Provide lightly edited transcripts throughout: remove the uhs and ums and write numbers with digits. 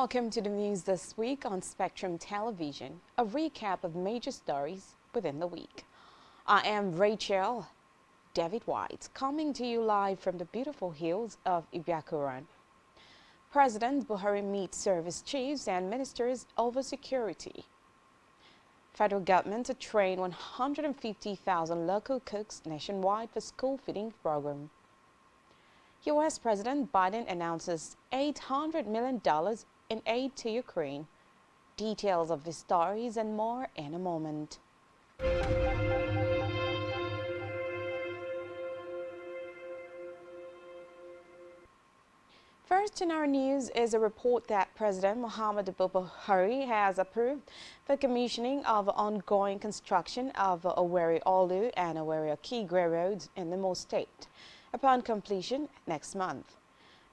Welcome to the news this week on Spectrum Television, a recap of major stories within the week. I am Rachel David White, coming to you live from the beautiful hills of Ibiakuran. President Buhari meets service chiefs and ministers over security. Federal government to train 150,000 local cooks nationwide for school feeding program. U.S. President Biden announces $800 million in aid to Ukraine. Details of these stories and more in a moment. First in our news is a report that President Muhammadu Buhari has approved the commissioning of ongoing construction of Owerri Olu and Owerri Okigwe roads in the Imo State upon completion next month.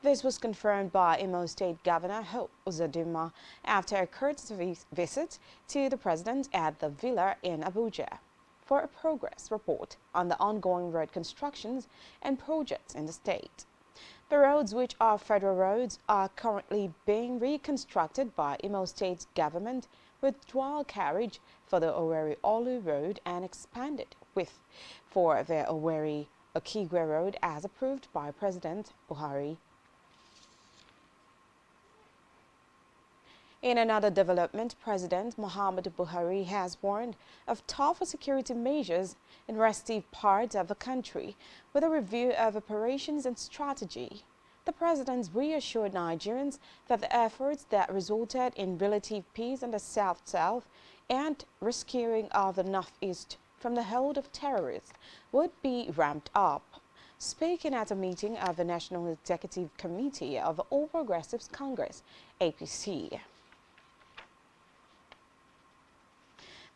This was confirmed by Imo State Governor Hope Uzodinma after a courtesy visit to the president at the villa in Abuja for a progress report on the ongoing road constructions and projects in the state. The roads, which are federal roads, are currently being reconstructed by Imo State's government with dual carriage for the Owerri Olu Road and expanded width for the Owerri Okigwe Road as approved by President Buhari. In another development, President Muhammadu Buhari has warned of tougher security measures in restive parts of the country with a review of operations and strategy. The president reassured Nigerians that the efforts that resulted in relative peace in the South and rescuing of the Northeast from the hold of terrorists would be ramped up. Speaking at a meeting of the National Executive Committee of the All Progressives Congress, APC.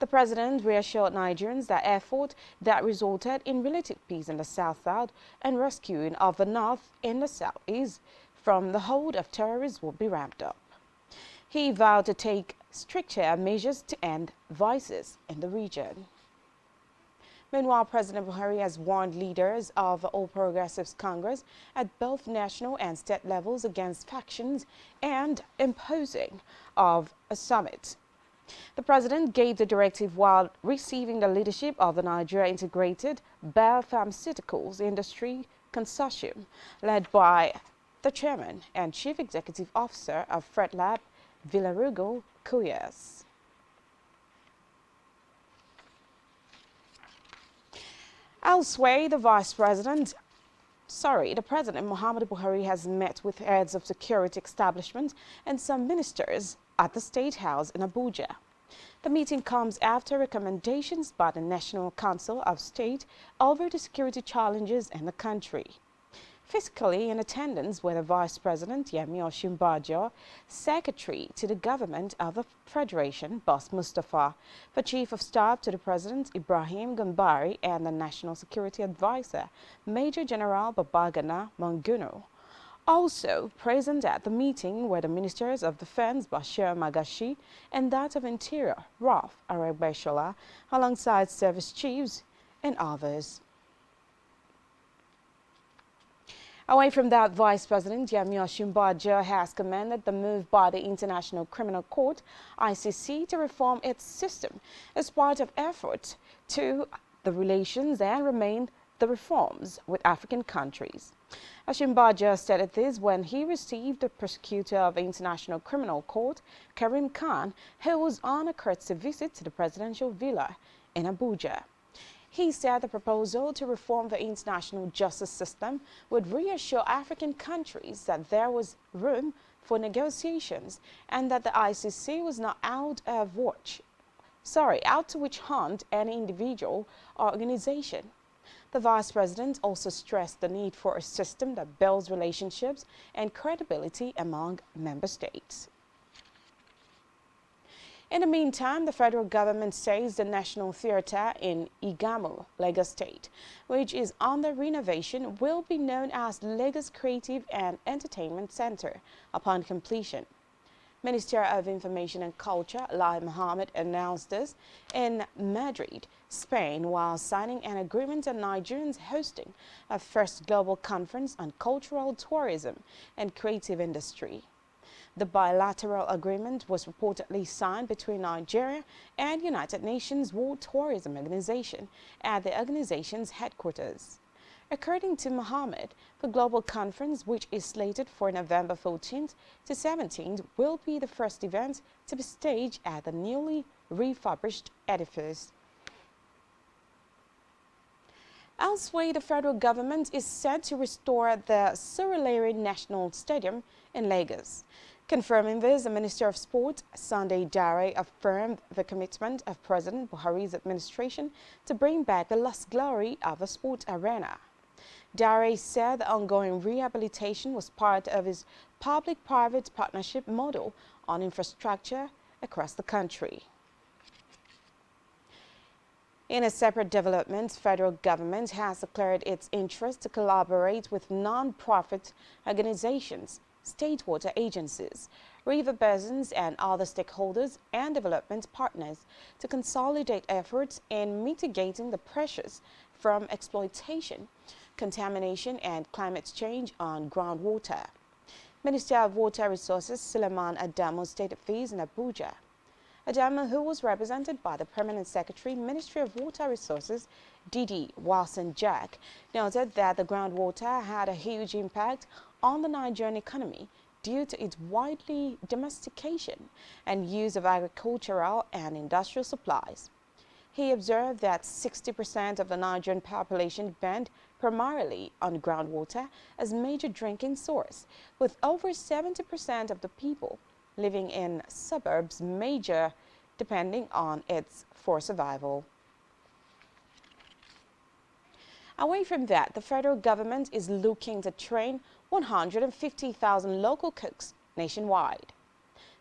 The president reassured Nigerians that effort that resulted in relative peace in the South and rescuing of the North in the Southeast from the hold of terrorists will be ramped up. He vowed to take stricter measures to end vices in the region. Meanwhile, President Buhari has warned leaders of All Progressives Congress at both national and state levels against factions and imposing of a summit. The president gave the directive while receiving the leadership of the Nigeria Integrated Biopharmaceuticals Industry Consortium, led by the chairman and chief executive officer of FredLab, Villarugo Kuyas. Elsewhere, the President Muhammadu Buhari has met with heads of security establishments and some ministers at the State House in Abuja. The meeting comes after recommendations by the National Council of State over the security challenges in the country. Physically in attendance were the Vice President Yemi Osinbajo, Secretary to the Government of the Federation, Boss Mustafa, the Chief of Staff to the President Ibrahim Gambari, and the National Security Advisor, Major General Babagana Monguno. Also present at the meeting were the Ministers of Defense, Bashir Magashi, and that of Interior, Ralph Arebeshola, alongside service chiefs and others. Away from that, Vice President Yemi Osinbajo has commended the move by the International Criminal Court, ICC, to reform its system as part of efforts to the relations and remain the reforms with African countries. Osinbajo stated this when he received the Prosecutor of the International Criminal Court, Karim Khan, who was on a courtesy visit to the presidential villa in Abuja. He said the proposal to reform the international justice system would reassure African countries that there was room for negotiations and that the ICC was not out to witch hunt any individual or organization. The Vice President also stressed the need for a system that builds relationships and credibility among member states. In the meantime, the federal government says the National Theatre in Igamu, Lagos State, which is under renovation, will be known as Lagos Creative and Entertainment Center upon completion. Minister of Information and Culture, Lai Mohammed, announced this in Madrid, Spain, while signing an agreement on Nigerians hosting a first global conference on cultural tourism and creative industry. The bilateral agreement was reportedly signed between Nigeria and United Nations World Tourism Organization at the organization's headquarters. According to Mohammed, the global conference, which is slated for November 14th to 17th, will be the first event to be staged at the newly refurbished edifice. Elsewhere, the federal government is set to restore the Surulere National Stadium in Lagos. Confirming this, the Minister of Sport, Sunday Dare, affirmed the commitment of President Buhari's administration to bring back the lost glory of a sport arena. Dare said the ongoing rehabilitation was part of his public-private partnership model on infrastructure across the country. In a separate development, the federal government has declared its interest to collaborate with non-profit organizations, state water agencies, river basins, and other stakeholders and development partners to consolidate efforts in mitigating the pressures from exploitation, contamination, and climate change on groundwater. Minister of Water Resources Suleiman Adamu stated this in Abuja. Adamu, who was represented by the Permanent Secretary, Ministry of Water Resources, Didi Wilson Jack, noted that the groundwater had a huge impact on the Nigerian economy due to its widely domestication and use of agricultural and industrial supplies. He observed that 60% of the Nigerian population depend primarily on groundwater as major drinking source, with over 70% of the people living in suburbs depending on it for survival. Away from that, the federal government is looking to train 150,000 local cooks nationwide.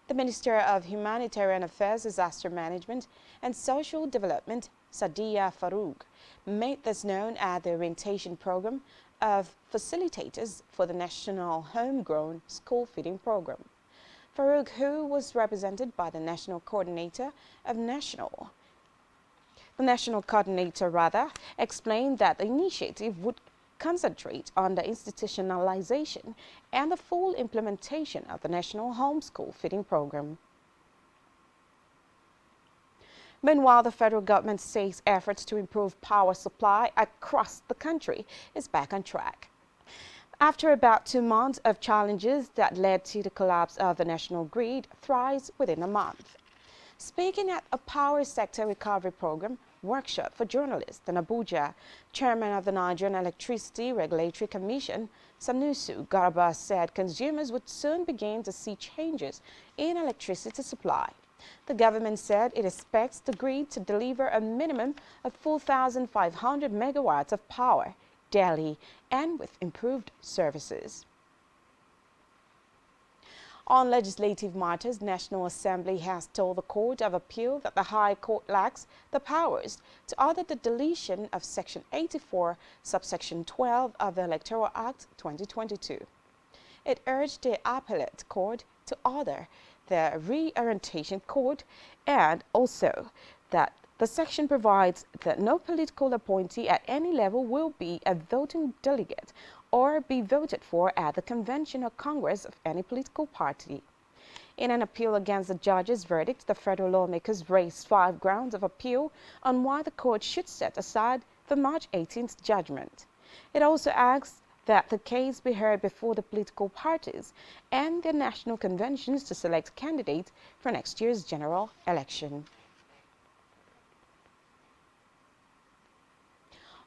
The Minister of Humanitarian Affairs, Disaster Management and Social Development, Sadiya Farouk, made this known at the orientation program of facilitators for the National Homegrown School Feeding Program. Farouk, who was represented by the National Coordinator, explained that the initiative would concentrate on the institutionalization and the full implementation of the National Homeschool Feeding Program. Meanwhile, the federal government says efforts to improve power supply across the country is back on track. After about 2 months of challenges that led to the collapse of the national grid thrice within a month. Speaking at a power sector recovery program workshop for journalists in Abuja, Chairman of the Nigerian Electricity Regulatory Commission, Sanusi Garba, said consumers would soon begin to see changes in electricity supply. The government said it expects the grid to deliver a minimum of 4,500 megawatts of power daily and with improved services. On legislative matters, National Assembly has told the Court of Appeal that the High Court lacks the powers to order the deletion of Section 84, subsection 12 of the Electoral Act 2022. It urged the Appellate Court to order the Reorientation Court and also that the section provides that no political appointee at any level will be a voting delegate or be voted for at the convention or congress of any political party. In an appeal against the judge's verdict, the federal lawmakers raised 5 grounds of appeal on why the court should set aside the March 18th judgment. It also asks that the case be heard before the political parties and their national conventions to select candidates for next year's general election.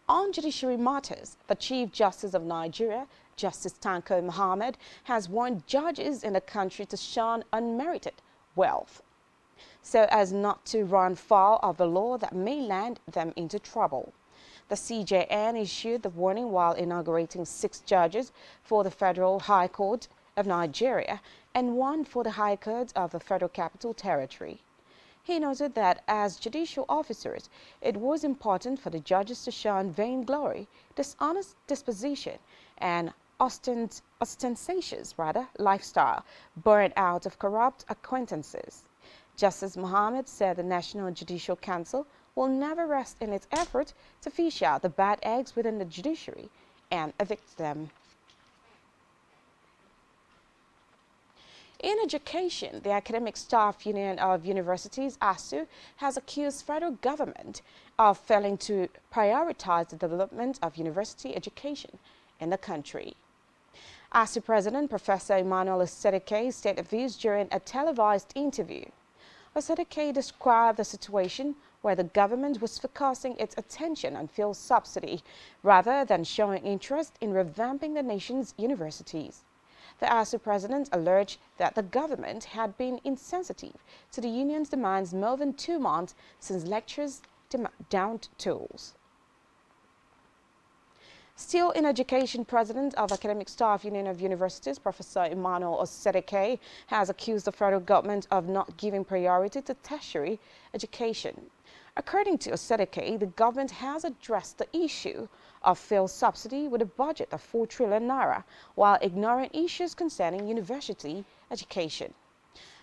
On judiciary matters, the Chief Justice of Nigeria, Justice Tanko Muhammad, has warned judges in the country to shun unmerited wealth, so as not to run foul of the law that may land them into trouble. The CJN issued the warning while inaugurating 6 judges for the Federal High Court of Nigeria and 1 for the High Court of the Federal Capital Territory. He noted that as judicial officers, it was important for the judges to shun vainglory, dishonest disposition, and ostentatious lifestyle born out of corrupt acquaintances. Justice Muhammad said the National Judicial Council will never rest in its effort to fish out the bad eggs within the judiciary and evict them. In education, the Academic Staff Union of Universities, ASU, has accused federal government of failing to prioritize the development of university education in the country. ASU President Professor Emmanuel Osinbajo stated views during a televised interview. Osinbajo described the situation where the government was focusing its attention on fuel subsidy rather than showing interest in revamping the nation's universities. The ASU president alleged that the government had been insensitive to the union's demands more than 2 months since lecturers downed tools. Still in education, President of Academic Staff Union of Universities, Professor Emmanuel Osinbajo, has accused the federal government of not giving priority to tertiary education. According to Osinbajo, the government has addressed the issue of fuel subsidy with a budget of 4 trillion naira, while ignoring issues concerning university education.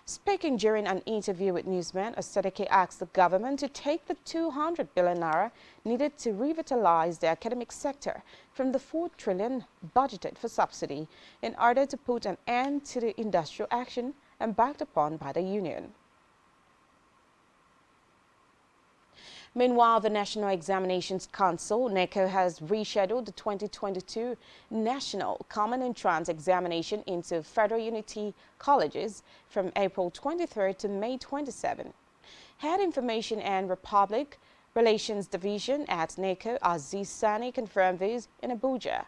Speaking during an interview with newsmen, Osinbajo asked the government to take the 200 billion naira needed to revitalize the academic sector from the 4 trillion budgeted for subsidy in order to put an end to the industrial action embarked upon by the union. Meanwhile, the National Examinations Council, NECO, has rescheduled the 2022 National Common Entrance Examination into Federal Unity Colleges from April 23 to May 27. Head Information and Republic Relations Division at NECO, Aziz Sani, confirmed this in Abuja.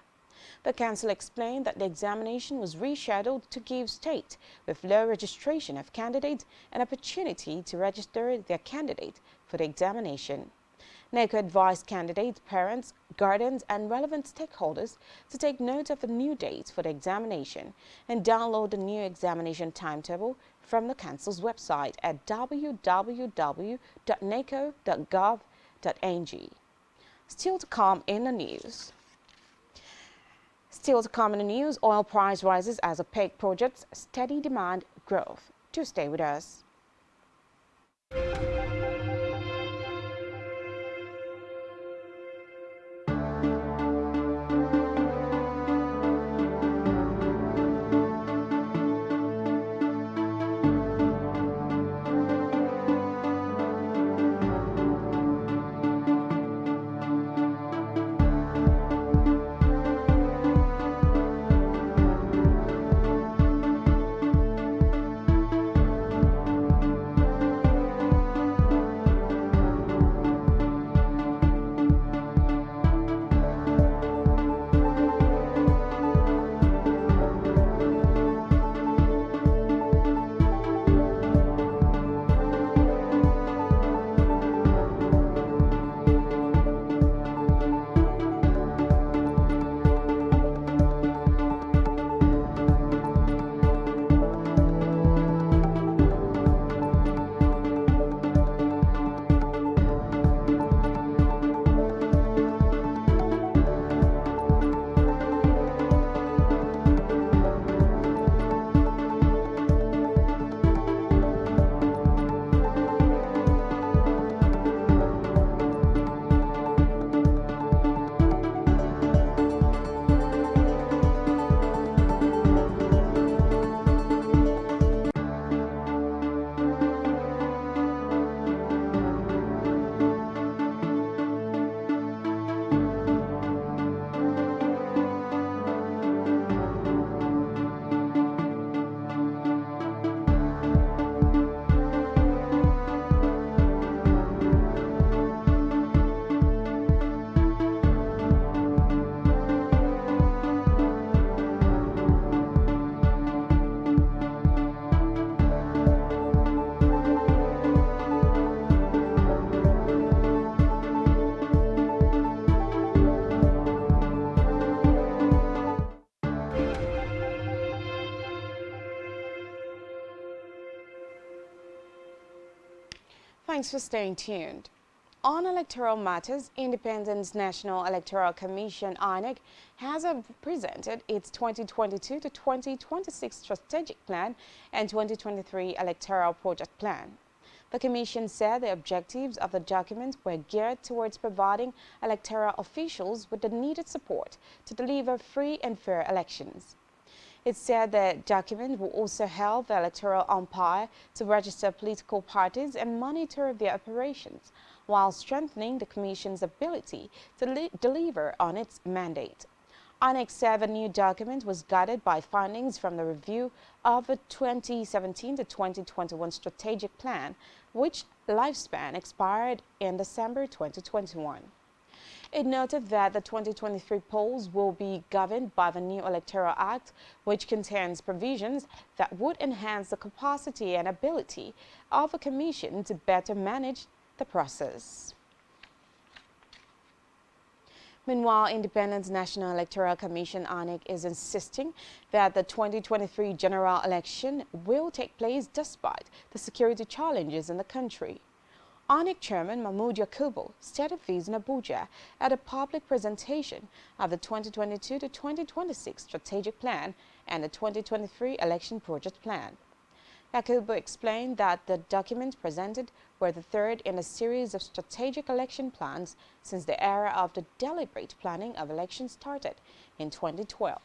The council explained that the examination was rescheduled to give states with low registration of candidates an opportunity to register their candidate for the examination. NECO advised candidates, parents, guardians, and relevant stakeholders to take note of the new dates for the examination and download the new examination timetable from the council's website at www.neco.gov.ng. Still to come in the news. Oil price rises as OPEC projects steady demand growth. Do stay with us. Thanks for staying tuned. On electoral matters, Independent National Electoral Commission (INEC) has presented its 2022 to 2026 strategic plan and 2023 electoral project plan. The Commission said the objectives of the document were geared towards providing electoral officials with the needed support to deliver free and fair elections. It said the document will also help the electoral umpire to register political parties and monitor their operations, while strengthening the Commission's ability to deliver on its mandate. INEC said the new document was guided by findings from the review of the 2017 to 2021 strategic plan, which lifespan expired in December 2021. It noted that the 2023 polls will be governed by the new Electoral Act, which contains provisions that would enhance the capacity and ability of the Commission to better manage the process. Meanwhile, Independent National Electoral Commission INEC is insisting that the 2023 general election will take place despite the security challenges in the country. INEC Chairman Mahmoud Yakubu stated this in Abuja at a public presentation of the 2022 to 2026 strategic plan and the 2023 election project plan. Yakubu explained that the documents presented were the third in a series of strategic election plans since the era of the deliberate planning of elections started in 2012.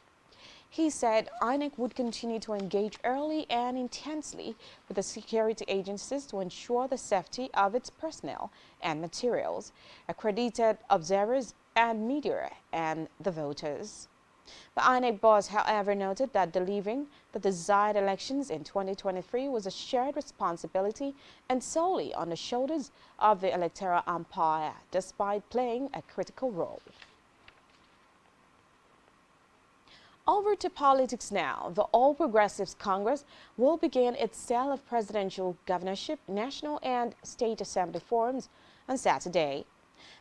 He said INEC would continue to engage early and intensely with the security agencies to ensure the safety of its personnel and materials, accredited observers and media, and the voters. The INEC boss, however, noted that delivering the desired elections in 2023 was a shared responsibility and solely on the shoulders of the electoral umpire, despite playing a critical role. Over to politics now. The All Progressives Congress will begin its sale of presidential, governorship, national and state assembly forms on Saturday.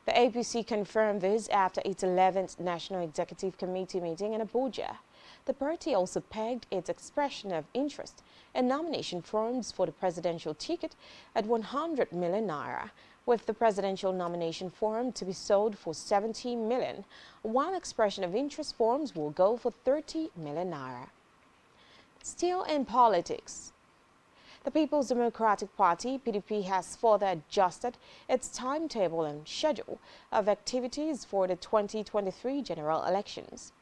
The APC confirmed this after its 11th National Executive Committee meeting in Abuja. The party also pegged its expression of interest in nomination forms for the presidential ticket at 100 million naira, with the presidential nomination form to be sold for 70 million, while expression of interest forms will go for 30 million naira. Still in politics, the People's Democratic Party, PDP, has further adjusted its timetable and schedule of activities for the 2023 general elections.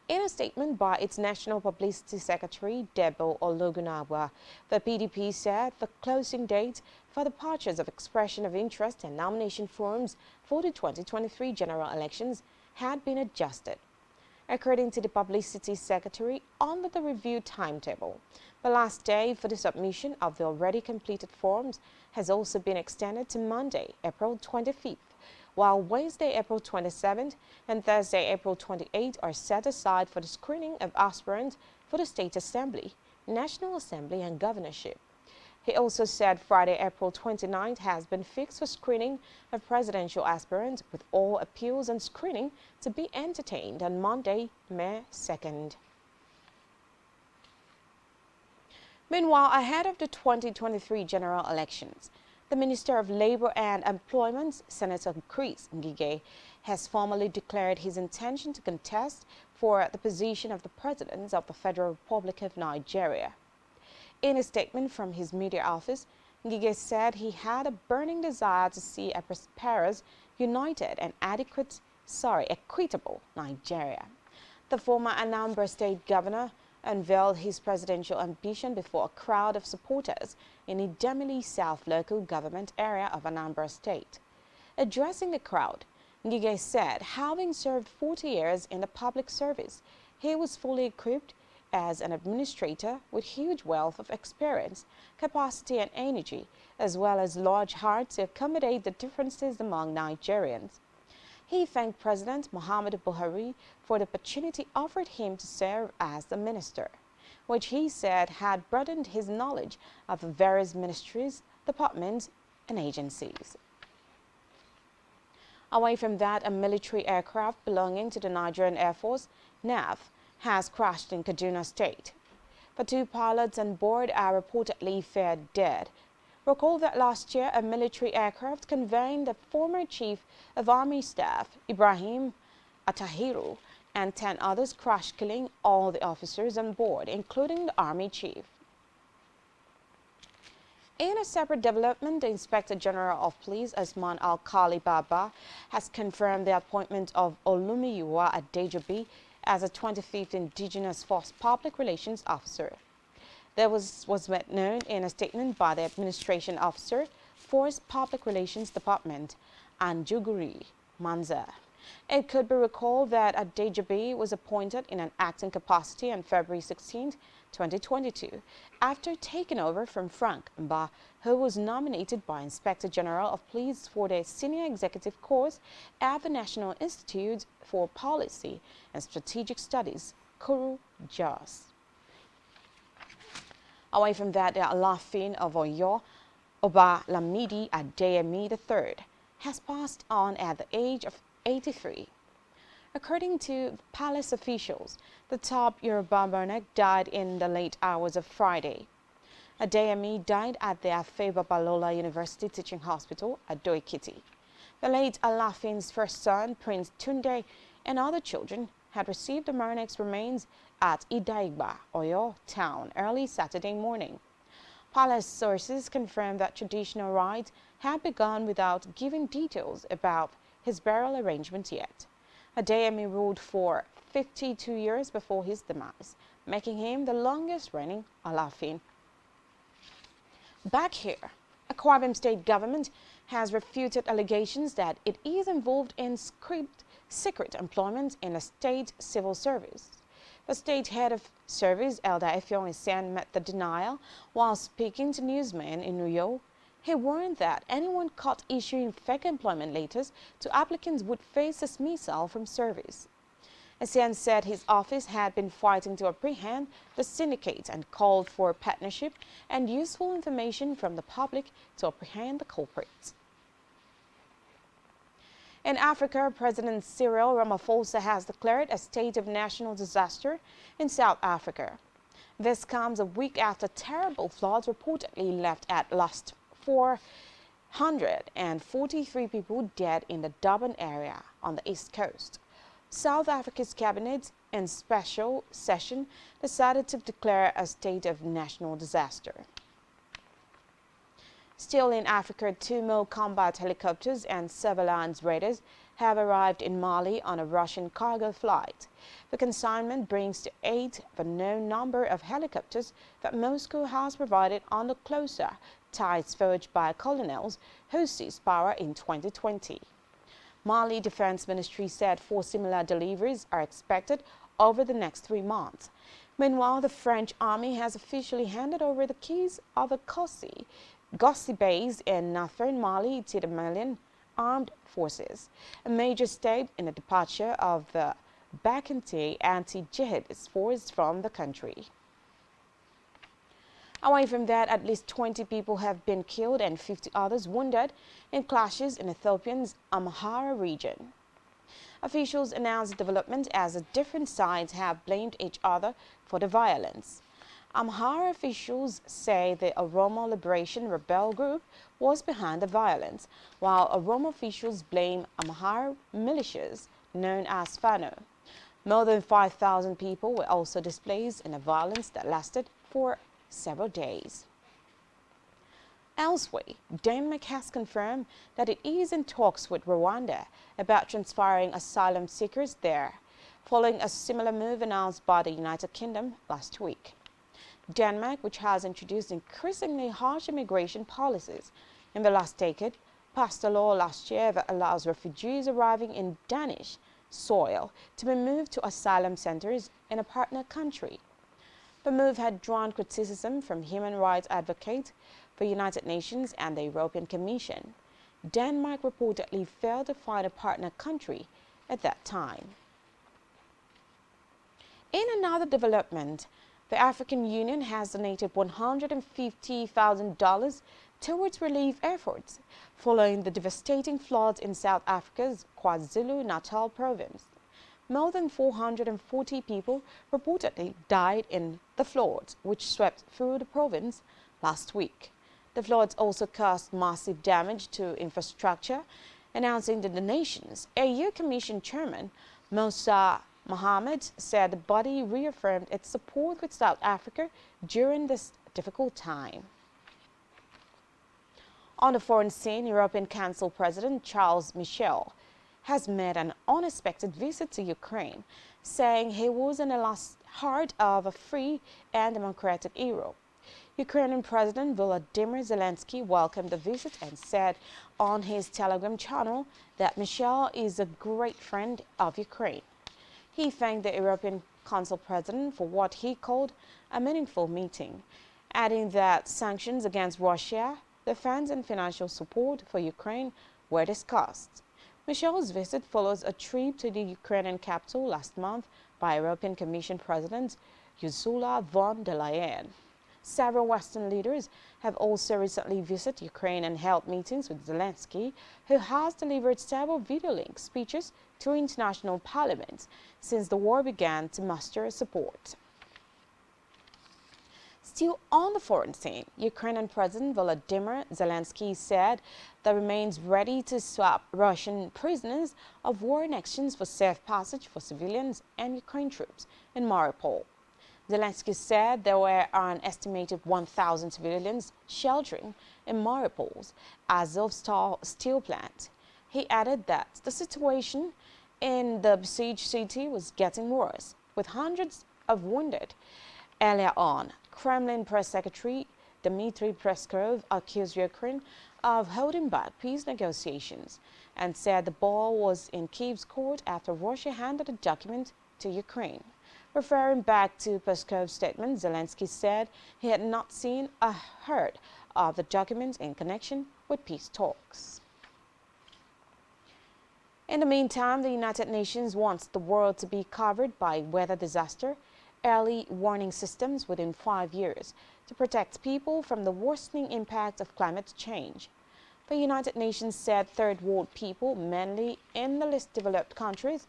In a statement by its National Publicity Secretary, Debo Ologunagwa, the PDP said the closing date for the purchase of expression of interest and nomination forms for the 2023 general elections had been adjusted. According to the Publicity Secretary, under the review timetable, the last day for the submission of the already completed forms has also been extended to Monday, April 25th, while Wednesday, April 27th and Thursday, April 28th are set aside for the screening of aspirants for the State Assembly, National Assembly and Governorship. He also said Friday, April 29th has been fixed for screening of presidential aspirants, with all appeals and screening to be entertained on Monday, May 2nd. Meanwhile, ahead of the 2023 general elections, the Minister of Labor and Employment, Senator Chris Ngige, has formally declared his intention to contest for the position of the President of the Federal Republic of Nigeria. In a statement from his media office, Ngige said he had a burning desire to see a prosperous, united and equitable Nigeria. The former Anambra State Governor unveiled his presidential ambition before a crowd of supporters in Idemili South local government area of Anambra State. Addressing the crowd, Ngige said, having served 40 years in the public service, he was fully equipped as an administrator with huge wealth of experience, capacity and energy, as well as large heart to accommodate the differences among Nigerians. He thanked President Muhammadu Buhari for the opportunity offered him to serve as the minister, which he said had broadened his knowledge of various ministries, departments, and agencies. Away from that, a military aircraft belonging to the Nigerian Air Force, NAF, has crashed in Kaduna State. The two pilots on board are reportedly found dead. Recall that last year, a military aircraft conveying the former Chief of Army Staff, Ibrahim Atahiru, and 10 others crashed, killing all the officers on board, including the Army Chief. In a separate development, the Inspector General of Police, Usman Alkali Baba, has confirmed the appointment of Olumiyiwa Adejobi as a 25th Indigenous Force Public Relations Officer. That was made known in a statement by the Administration Officer, Force Public Relations Department, Anjuguri Manza. It could be recalled that Adejobi was appointed in an acting capacity on February 16, 2022, after taking over from Frank Mba, who was nominated by Inspector General of Police for the Senior Executive Course at the National Institute for Policy and Strategic Studies, Kuru JAS. Away from that, the Alaafin of Oyo, Oba Lamidi Adeyemi III, has passed on at the age of 83. According to palace officials, the top Yoruba monarch died in the late hours of Friday. Adeyemi died at the Afe Babalola University Teaching Hospital at Ado-Ekiti. The late Alaafin's first son, Prince Tunde, and other children had received the monarch's remains at Idaigba, Oyo town, early Saturday morning. Palace sources confirmed that traditional rites had begun without giving details about his burial arrangement yet. Adeyemi ruled for 52 years before his demise, making him the longest reigning Alaafin. Back here, Akwa Ibom state government has refuted allegations that it is involved in secret employment in the state civil service. The state head of service, Elder Effiong, met the denial while speaking to newsmen in Uyo. He warned that anyone caught issuing fake employment letters to applicants would face dismissal from service. Essien said his office had been fighting to apprehend the syndicate and called for partnership and useful information from the public to apprehend the culprits. In Africa, President Cyril Ramaphosa has declared a state of national disaster in South Africa. This comes a week after terrible floods reportedly left at last 443 people dead in the Durban area on the east coast. South Africa's cabinet, in special session, decided to declare a state of national disaster. Still in Africa, 2 more combat helicopters and surveillance radars have arrived in Mali on a Russian cargo flight. The consignment brings to 8 the known number of helicopters that Moscow has provided under closer ties forged by colonels who seized power in 2020. Mali Defense Ministry said 4 similar deliveries are expected over the next 3 months. Meanwhile, the French army has officially handed over the keys of the Gossi base in northern Mali to the Malian armed forces, a major step in the departure of the Bakante anti-jihadist force from the country. Away from that, at least 20 people have been killed and 50 others wounded in clashes in Ethiopia's Amhara region. Officials announced the development as the different sides have blamed each other for the violence. Amhara officials say the Oromo Liberation Rebel Group was behind the violence, while Oromo officials blame Amhara militias known as Fano. More than 5,000 people were also displaced in a violence that lasted for several days. Elsewhere, Denmark has confirmed that it is in talks with Rwanda about transferring asylum seekers there, following a similar move announced by the United Kingdom last week. Denmark, which has introduced increasingly harsh immigration policies in the last decade, passed a law last year that allows refugees arriving in Danish soil to be moved to asylum centers in a partner country. The move had drawn criticism from human rights advocates, the United Nations, and the European Commission. Denmark reportedly failed to find a partner country at that time. In another development, the African Union has donated $150,000 towards relief efforts following the devastating floods in South Africa's KwaZulu-Natal province. More than 440 people reportedly died in the floods, which swept through the province last week. The floods also caused massive damage to infrastructure. Announcing the donations, AU Commission Chairman Musa Mohammed said the body reaffirmed its support with South Africa during this difficult time. On the foreign scene, European Council President Charles Michel has made an unexpected visit to Ukraine, saying he was in the last heart of a free and democratic Europe. Ukrainian President Volodymyr Zelensky welcomed the visit and said on his Telegram channel that Michel is a great friend of Ukraine. He thanked the European Council President for what he called a meaningful meeting, adding that sanctions against Russia, defense and financial support for Ukraine were discussed. Michel's visit follows a trip to the Ukrainian capital last month by European Commission President Ursula von der Leyen. Several Western leaders have also recently visited Ukraine and held meetings with Zelensky, who has delivered several video-linked speeches to international parliaments since the war began to muster support. Still on the foreign scene, Ukrainian President Volodymyr Zelensky said that remains ready to swap Russian prisoners of war in exchange for safe passage for civilians and Ukraine troops in Mariupol. Zelensky said there were an estimated 1,000 civilians sheltering in Mariupol's Azovstal steel plant. He added that the situation in the besieged city was getting worse, with hundreds of wounded. Earlier on, Kremlin Press Secretary Dmitry Peskov accused Ukraine of holding back peace negotiations and said the ball was in Kyiv's court after Russia handed a document to Ukraine. Referring back to Peskov's statement, Zelensky said he had not seen or heard of the document in connection with peace talks. In the meantime, the United Nations wants the world to be covered by weather disaster early warning systems within 5 years to protect people from the worsening impact of climate change. The United Nations said third world people, mainly in the least developed countries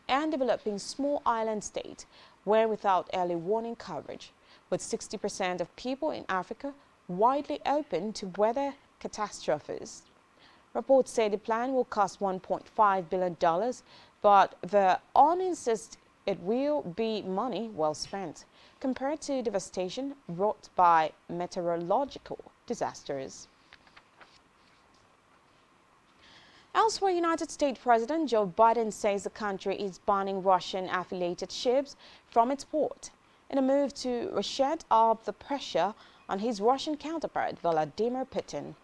and developing small island states, were without early warning coverage, with 60% of people in Africa widely open to weather catastrophes. Reports say the plan will cost $1.5 billion, but the ONU insists it will be money well spent compared to devastation wrought by meteorological disasters. Elsewhere, United States President Joe Biden says the country is banning Russian-affiliated ships from its port in a move to ratchet up the pressure on his Russian counterpart, Vladimir Putin.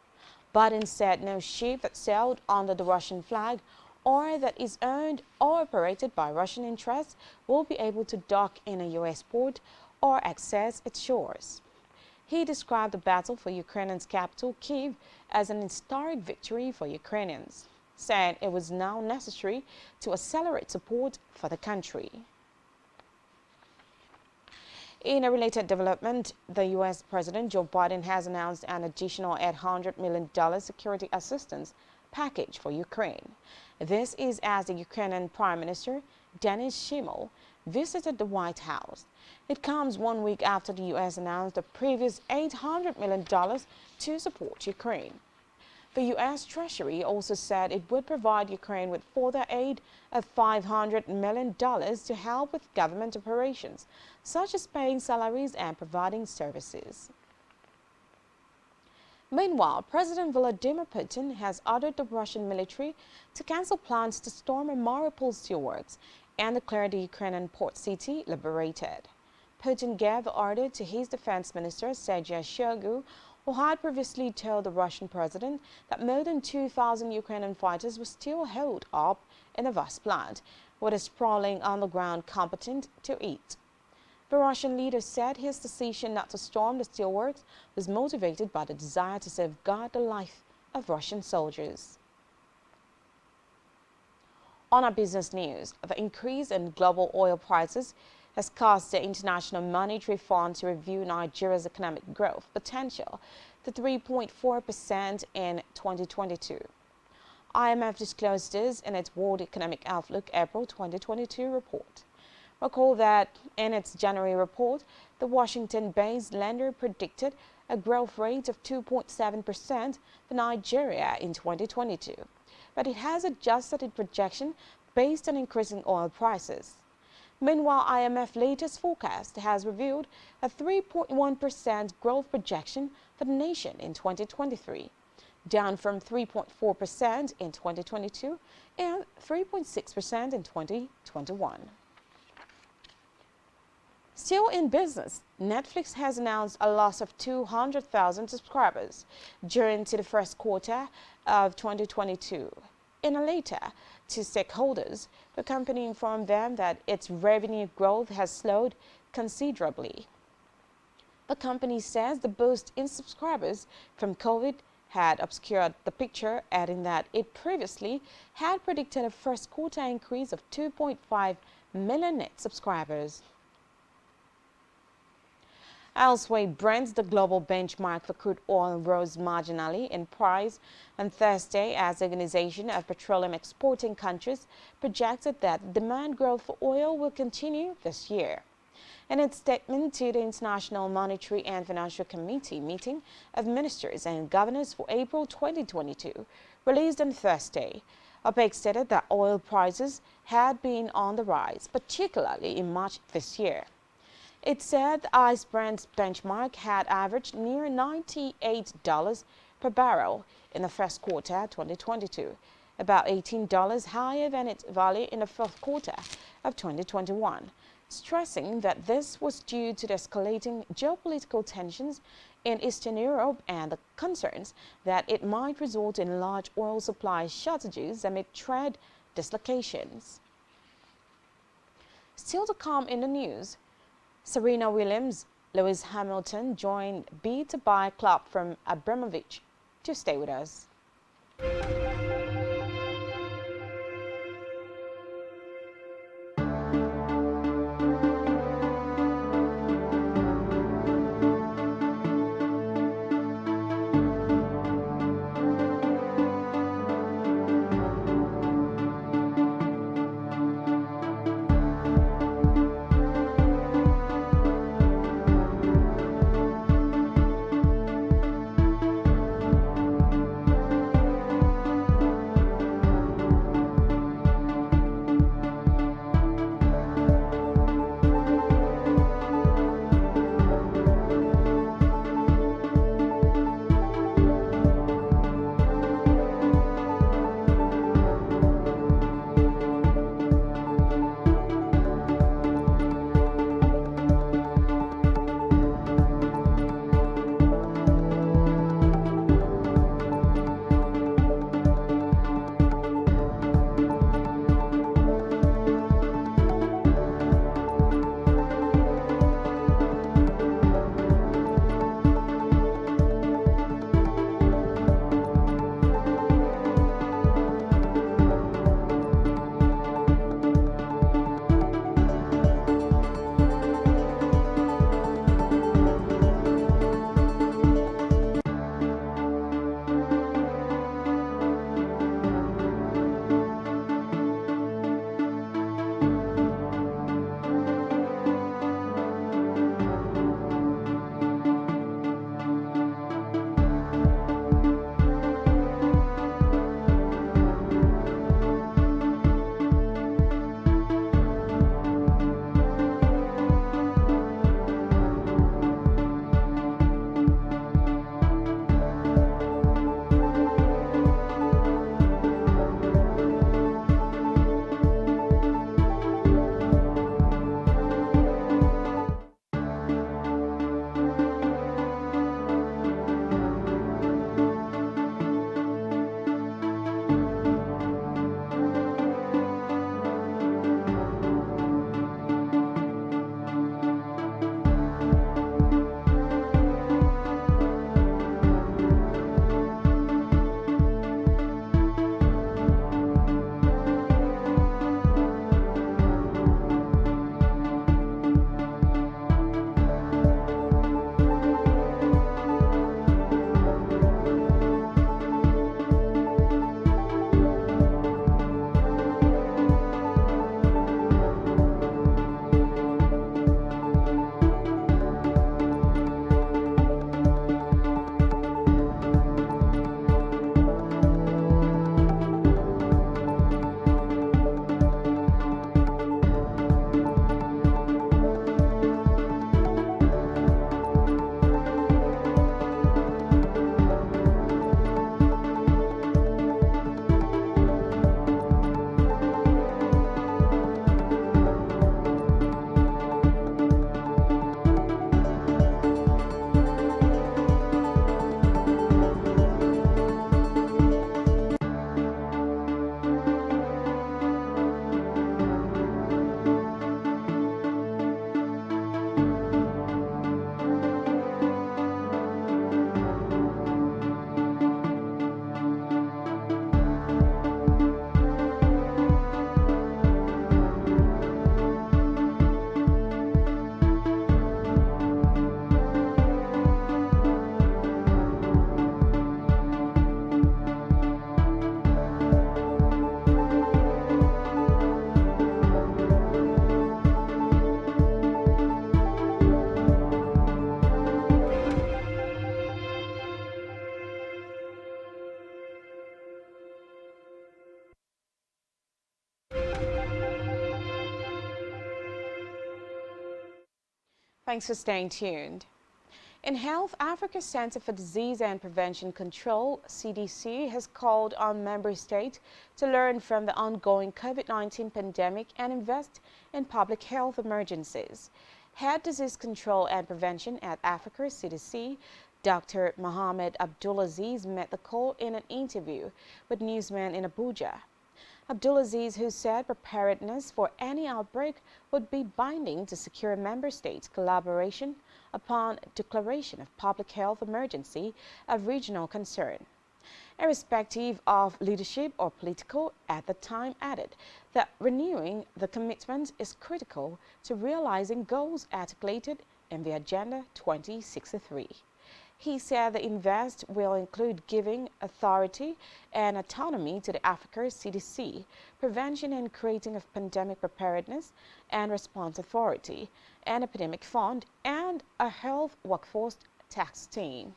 Biden said no ship that sailed under the Russian flag or that is owned or operated by Russian interests will be able to dock in a U.S. port or access its shores. He described the battle for Ukraine's capital, Kyiv, as an historic victory for Ukrainians, saying it was now necessary to accelerate support for the country. In a related development, the U.S. President Joe Biden has announced an additional $800 million security assistance package for Ukraine. This is as the Ukrainian Prime Minister, Denis Shmyhal, visited the White House. It comes 1 week after the U.S. announced the previous $800 million to support Ukraine. The U.S. Treasury also said it would provide Ukraine with further aid of $500 million to help with government operations, such as paying salaries and providing services. Meanwhile, President Vladimir Putin has ordered the Russian military to cancel plans to storm Mariupol steelworks and declare the Ukrainian port city liberated. Putin gave the order to his defense minister, Sergei Shoigu, who had previously told the Russian president that more than 2,000 Ukrainian fighters were still held up in the vast plant, with a sprawling underground competent to eat. The Russian leader said his decision not to storm the steelworks was motivated by the desire to safeguard the life of Russian soldiers. On our business news, the increase in global oil prices has caused the International Monetary Fund to review Nigeria's economic growth potential to 3.4% in 2022. IMF disclosed this in its World Economic Outlook April 2022 report. Recall that in its January report, the Washington-based lender predicted a growth rate of 2.7% for Nigeria in 2022, but it has adjusted its projection based on increasing oil prices. Meanwhile, IMF's latest forecast has revealed a 3.1% growth projection for the nation in 2023, down from 3.4% in 2022 and 3.6% in 2021. Still in business, Netflix has announced a loss of 200,000 subscribers during the first quarter of 2022. In a letter to stakeholders, the company informed them that its revenue growth has slowed considerably. The company says the boost in subscribers from COVID had obscured the picture, adding that it previously had predicted a first quarter increase of 2.5 million net subscribers. Elsewhere, Brent, the global benchmark for crude oil, rose marginally in price on Thursday as the Organization of Petroleum Exporting Countries projected that demand growth for oil will continue this year. In its statement to the International Monetary and Financial Committee meeting of ministers and governors for April 2022, released on Thursday, OPEC stated that oil prices had been on the rise, particularly in March this year. It said the ICE Brent benchmark had averaged near $98 per barrel in the first quarter 2022, about $18 higher than its value in the fourth quarter of 2021, stressing that this was due to the escalating geopolitical tensions in Eastern Europe and the concerns that it might result in large oil supply shortages amid trade dislocations. Still to come in the news, Serena Williams, Lewis Hamilton joined bid to buy club from Abramovich. To stay with us. Thanks for staying tuned. In health, Africa's Center for Disease and Prevention Control, CDC, has called on member states to learn from the ongoing COVID-19 pandemic and invest in public health emergencies. Head Disease Control and Prevention at Africa CDC, Dr. Mohamed Abdulaziz, met the call in an interview with newsmen in Abuja. Abdulaziz, who said preparedness for any outbreak would be binding to secure member states' collaboration upon declaration of public health emergency of regional concern. Irrespective of leadership or political, at the time added that renewing the commitment is critical to realizing goals articulated in the Agenda 2063. He said the invest will include giving authority and autonomy to the Africa CDC, Prevention and Creating of Pandemic Preparedness and Response Authority, an Epidemic Fund, and a Health Workforce Tax Team.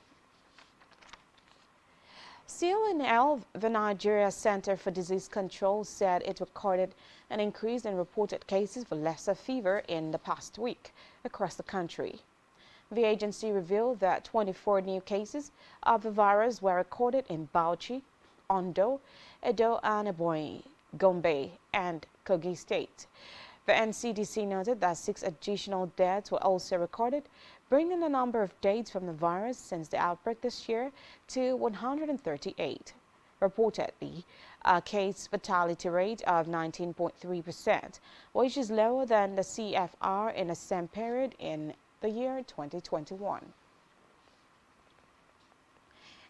STVNg, the Nigeria Center for Disease Control, said it recorded an increase in reported cases for Lassa fever in the past week across the country. The agency revealed that 24 new cases of the virus were recorded in Bauchi, Ondo, Edo, and Ebonyi, Gombe, and Kogi State. The NCDC noted that 6 additional deaths were also recorded, bringing the number of deaths from the virus since the outbreak this year to 138. Reportedly, a case fatality rate of 19.3%, which is lower than the CFR in the same period in the year 2021.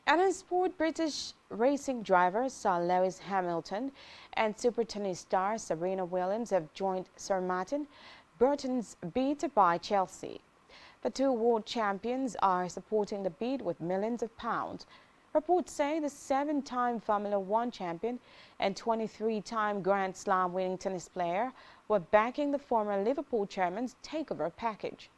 And in sport, British racing driver Sir Lewis Hamilton and super tennis star Serena Williams have joined Sir Martin Burton's bid to buy Chelsea. The two world champions are supporting the bid with millions of pounds. Reports say the 7-time Formula One champion and 23-time Grand Slam winning tennis player were backing the former Liverpool chairman's takeover package.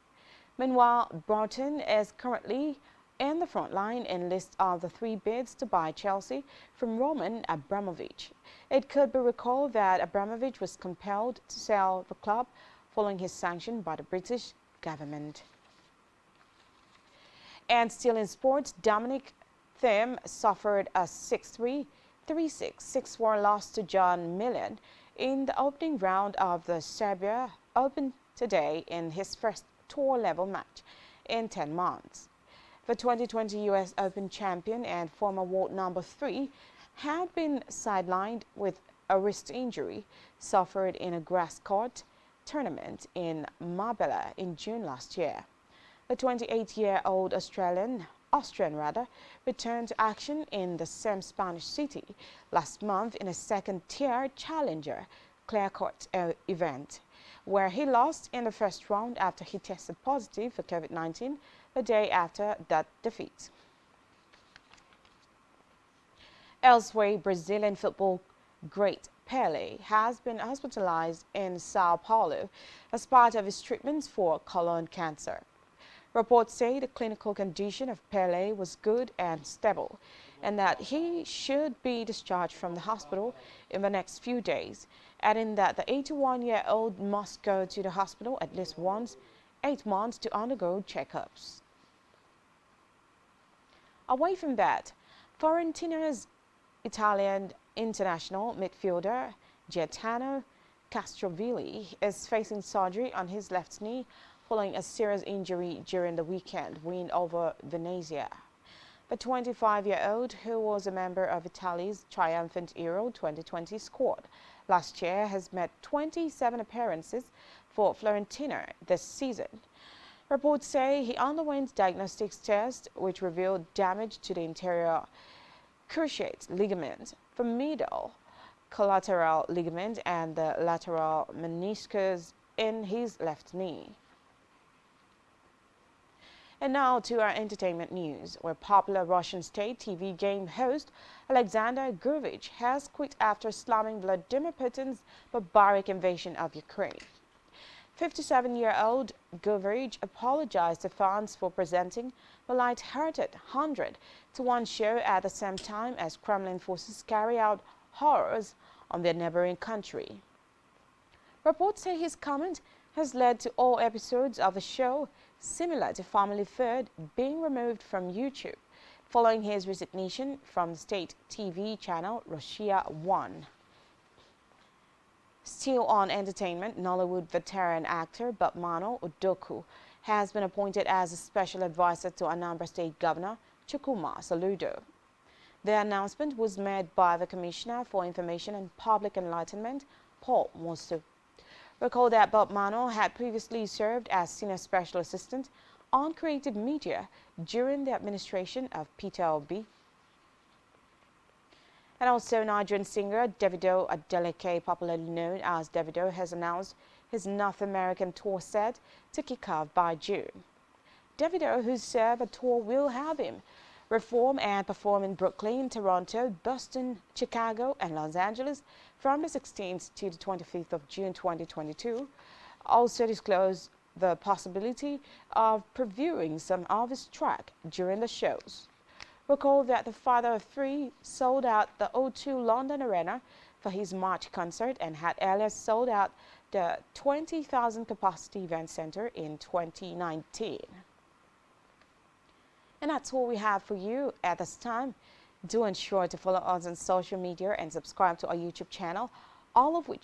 Meanwhile, Burton is currently in the front line in list of the 3 bids to buy Chelsea from Roman Abramovich. It could be recalled that Abramovich was compelled to sell the club following his sanction by the British government. And still in sports, Dominic Thiem suffered a 6-3, 3-6, 6-4 loss to John Millen in the opening round of the Serbia Open today in his first tour-level match in 10 months. The 2020 U.S. Open champion and former world number 3 had been sidelined with a wrist injury suffered in a grass court tournament in Marbella in June last year. The 28-year-old Austrian returned to action in the same Spanish city last month in a second-tier challenger clay court event, where he lost in the first round after he tested positive for COVID-19 the day after that defeat. Elsewhere, Brazilian football great Pelé has been hospitalized in Sao Paulo as part of his treatments for colon cancer. Reports say the clinical condition of Pelé was good and stable, and that he should be discharged from the hospital in the next few days, adding that the 81-year-old must go to the hospital at least once 8 months to undergo checkups. Away from that, Fiorentina's Italian international midfielder Gaetano Castrovilli is facing surgery on his left knee following a serious injury during the weekend win over Venezia. The 25-year-old, who was a member of Italy's triumphant Euro 2020 squad last year, has made 27 appearances for Fiorentina this season. Reports say he underwent diagnostics tests which revealed damage to the anterior cruciate ligament, the medial collateral ligament, and the lateral meniscus in his left knee. And now to our entertainment news, where popular Russian state TV game host Alexander Gurevich has quit after slamming Vladimir Putin's barbaric invasion of Ukraine. 57-year-old Gurevich apologized to fans for presenting the light-hearted 100-to-1 show at the same time as Kremlin forces carry out horrors on their neighboring country. Reports say his comment has led to all episodes of the show, similar to Family Feud, being removed from YouTube following his resignation from the state TV channel Russia 1. Still on entertainment, Nollywood veteran actor Bob Mano Udoku has been appointed as a special advisor to Anambra State Governor Chukwuma Soludo. The announcement was made by the Commissioner for Information and Public Enlightenment, Paul Mosu. Recall that Bob Mano had previously served as Senior Special Assistant on Creative Media during the administration of Peter Obi. And also, Nigerian singer Davido Adeleke, popularly known as Davido, has announced his North American tour set to kick off by June. Davido, who said the tour will have him perform in Brooklyn, Toronto, Boston, Chicago, and Los Angeles from the 16th to the 25th of June 2022, also disclosed the possibility of previewing some of his track during the shows. Recall that the father of three sold out the O2 London Arena for his March concert and had earlier sold out the 20,000 capacity event center in 2019. And that's all we have for you at this time. Do ensure to follow us on social media and subscribe to our YouTube channel, all of which